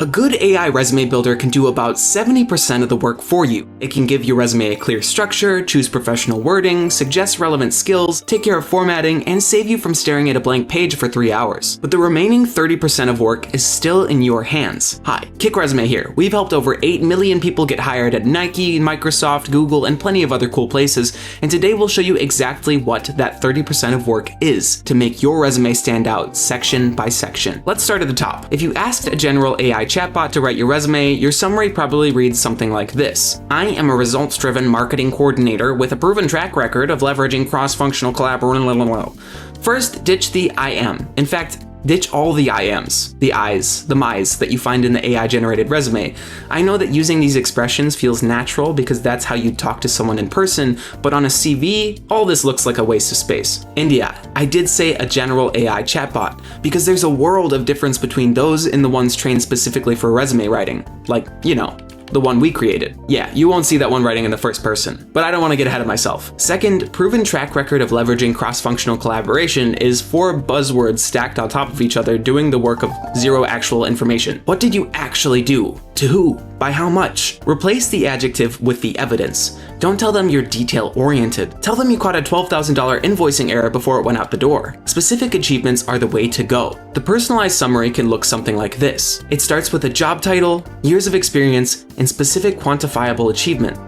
A good AI resume builder can do about 70% of the work for you. It can give your resume a clear structure, choose professional wording, suggest relevant skills, take care of formatting, and save you from staring at a blank page for 3 hours. But the remaining 30% of work is still in your hands. Hi, Kickresume here. We've helped over 8 million people get hired at Nike, Microsoft, Google, and plenty of other cool places, and today we'll show you exactly what that 30% of work is to make your resume stand out section by section. Let's start at the top. If you asked a general AI chatbot to write your resume, your summary probably reads something like this. I am a results-driven marketing coordinator with a proven track record of leveraging cross-functional collaboration. First, ditch the I am. In fact, ditch all the I ams, the I's, the my's that you find in the AI-generated resume. I know that using these expressions feels natural because that's how you talk to someone in person, but on a CV, all this looks like a waste of space. And yeah, I did say a general AI chatbot, because there's a world of difference between those and the ones trained specifically for resume writing. Like, you know, the one we created. Yeah, you won't see that one writing in the first person, but I don't want to get ahead of myself. Second, proven track record of leveraging cross-functional collaboration is 4 buzzwords stacked on top of each other doing the work of 0 actual information. What did you actually do? To who? By how much? Replace the adjective with the evidence. Don't tell them you're detail-oriented. Tell them you caught a $12,000 invoicing error before it went out the door. Specific achievements are the way to go. The personalized summary can look something like this. It starts with a job title, years of experience, and specific quantifiable achievement.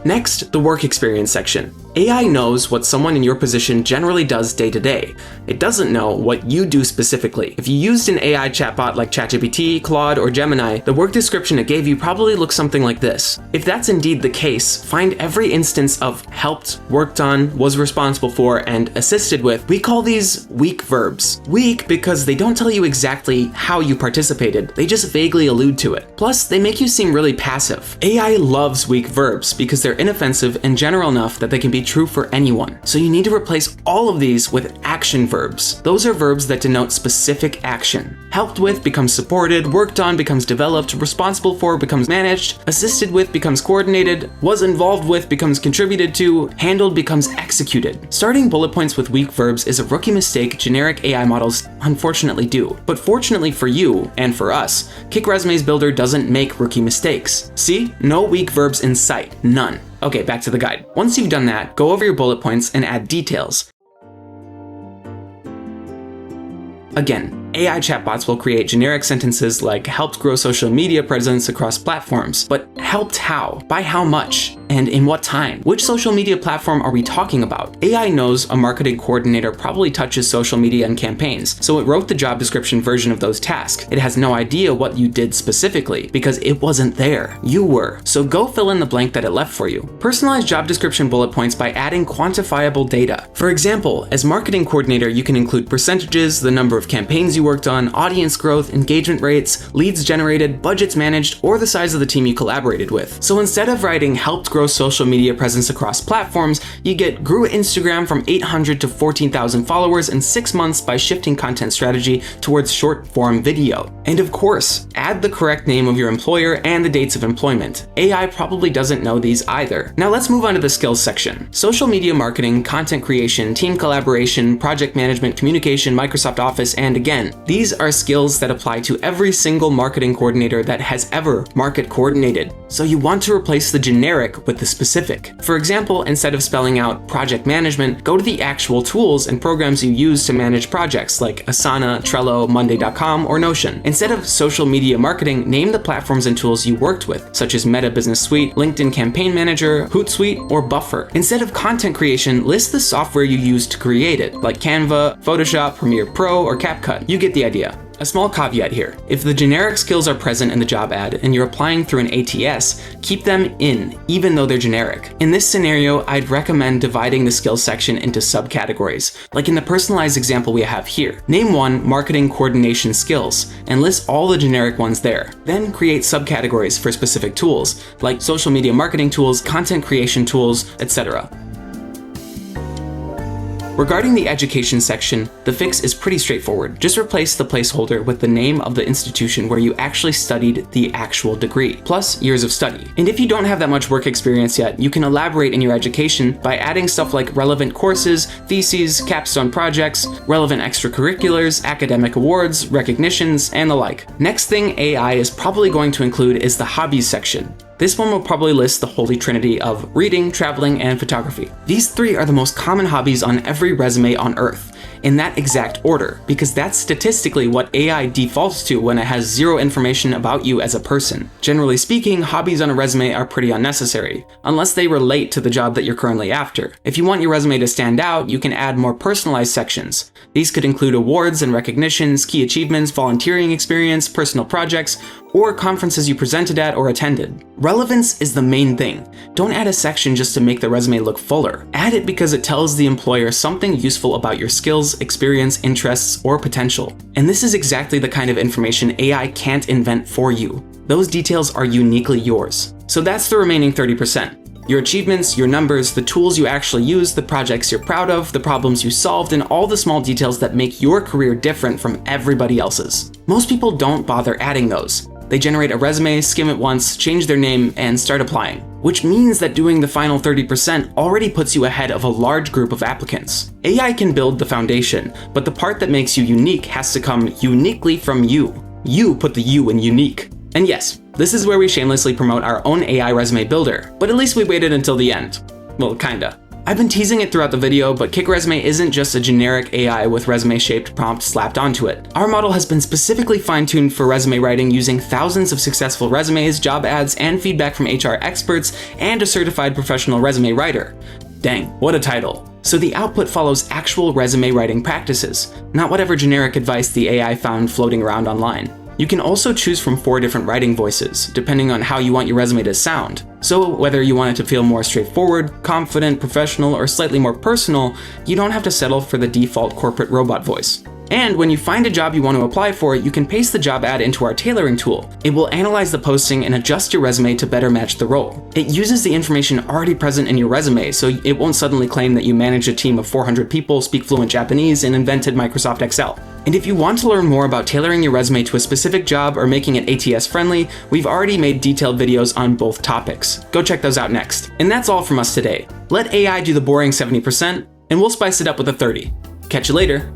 Next, the work experience section. AI knows what someone in your position generally does day to day. It doesn't know what you do specifically. If you used an AI chatbot like ChatGPT, Claude, or Gemini, the work description it gave you probably looks something like this. If that's indeed the case, find every instance of helped, worked on, was responsible for, and assisted with. We call these weak verbs. Weak because they don't tell you exactly how you participated, they just vaguely allude to it. Plus, they make you seem really passive. AI loves weak verbs because they're inoffensive and general enough that they can be true for anyone. So you need to replace all of these with action verbs. Those are verbs that denote specific action. Helped with becomes supported, worked on becomes developed, responsible for becomes managed, assisted with becomes coordinated, was involved with becomes contributed to, handled becomes executed. Starting bullet points with weak verbs is a rookie mistake generic AI models unfortunately do. But fortunately for you, and for us, Kickresume's builder doesn't make rookie mistakes. See? No weak verbs in sight. None. Okay, back to the guide. Once you've done that, go over your bullet points and add details. Again, AI chatbots will create generic sentences like helped grow social media presence across platforms, but helped how? By how much? And in what time? Which social media platform are we talking about? AI knows a marketing coordinator probably touches social media and campaigns, so it wrote the job description version of those tasks. It has no idea what you did specifically because it wasn't there. You were. So go fill in the blank that it left for you. Personalize job description bullet points by adding quantifiable data. For example, as marketing coordinator, you can include percentages, the number of campaigns you worked on, audience growth, engagement rates, leads generated, budgets managed, or the size of the team you collaborated with. So instead of writing helped grow social media presence across platforms, you get grew Instagram from 800 to 14,000 followers in 6 months by shifting content strategy towards short form video. And of course, add the correct name of your employer and the dates of employment. AI probably doesn't know these either. Now let's move on to the skills section. Social media marketing, content creation, team collaboration, project management, communication, Microsoft Office, and again, these are skills that apply to every single marketing coordinator that has ever market coordinated. So you want to replace the generic with the specific. For example, instead of spelling out project management, go to the actual tools and programs you use to manage projects like Asana, Trello, Monday.com, or Notion. Instead of social media marketing, name the platforms and tools you worked with, such as Meta Business Suite, LinkedIn Campaign Manager, Hootsuite, or Buffer. Instead of content creation, list the software you use to create it, like Canva, Photoshop, Premiere Pro, or CapCut. You get the idea. A small caveat here. If the generic skills are present in the job ad and you're applying through an ATS, keep them in, even though they're generic. In this scenario, I'd recommend dividing the skills section into subcategories, like in the personalized example we have here. Name one marketing coordination skills and list all the generic ones there. Then create subcategories for specific tools, like social media marketing tools, content creation tools, etc. Regarding the education section, the fix is pretty straightforward. Just replace the placeholder with the name of the institution where you actually studied the actual degree, plus years of study. And if you don't have that much work experience yet, you can elaborate in your education by adding stuff like relevant courses, theses, capstone projects, relevant extracurriculars, academic awards, recognitions, and the like. Next thing AI is probably going to include is the hobbies section. This one will probably list the holy trinity of reading, traveling, and photography. These three are the most common hobbies on every resume on Earth, in that exact order, because that's statistically what AI defaults to when it has zero information about you as a person. Generally speaking, hobbies on a resume are pretty unnecessary, unless they relate to the job that you're currently after. If you want your resume to stand out, you can add more personalized sections. These could include awards and recognitions, key achievements, volunteering experience, personal projects, or conferences you presented at or attended. Relevance is the main thing. Don't add a section just to make the resume look fuller. Add it because it tells the employer something useful about your skills, experience, interests, or potential. And this is exactly the kind of information AI can't invent for you. Those details are uniquely yours. So that's the remaining 30%. Your achievements, your numbers, the tools you actually use, the projects you're proud of, the problems you solved, and all the small details that make your career different from everybody else's. Most people don't bother adding those. They generate a resume, skim it once, change their name, and start applying. Which means that doing the final 30% already puts you ahead of a large group of applicants. AI can build the foundation, but the part that makes you unique has to come uniquely from you. You put the U in unique. And yes, this is where we shamelessly promote our own AI resume builder, but at least we waited until the end. Well, kinda. I've been teasing it throughout the video, but Kickresume isn't just a generic AI with resume-shaped prompt slapped onto it. Our model has been specifically fine-tuned for resume writing using thousands of successful resumes, job ads, and feedback from HR experts, and a certified professional resume writer. Dang, what a title. So the output follows actual resume writing practices, not whatever generic advice the AI found floating around online. You can also choose from 4 different writing voices, depending on how you want your resume to sound. So whether you want it to feel more straightforward, confident, professional, or slightly more personal, you don't have to settle for the default corporate robot voice. And when you find a job you want to apply for, you can paste the job ad into our tailoring tool. It will analyze the posting and adjust your resume to better match the role. It uses the information already present in your resume, so it won't suddenly claim that you manage a team of 400 people, speak fluent Japanese, and invented Microsoft Excel. And if you want to learn more about tailoring your resume to a specific job or making it ATS friendly, we've already made detailed videos on both topics. Go check those out next. And that's all from us today. Let AI do the boring 70%, and we'll spice it up with a 30. Catch you later.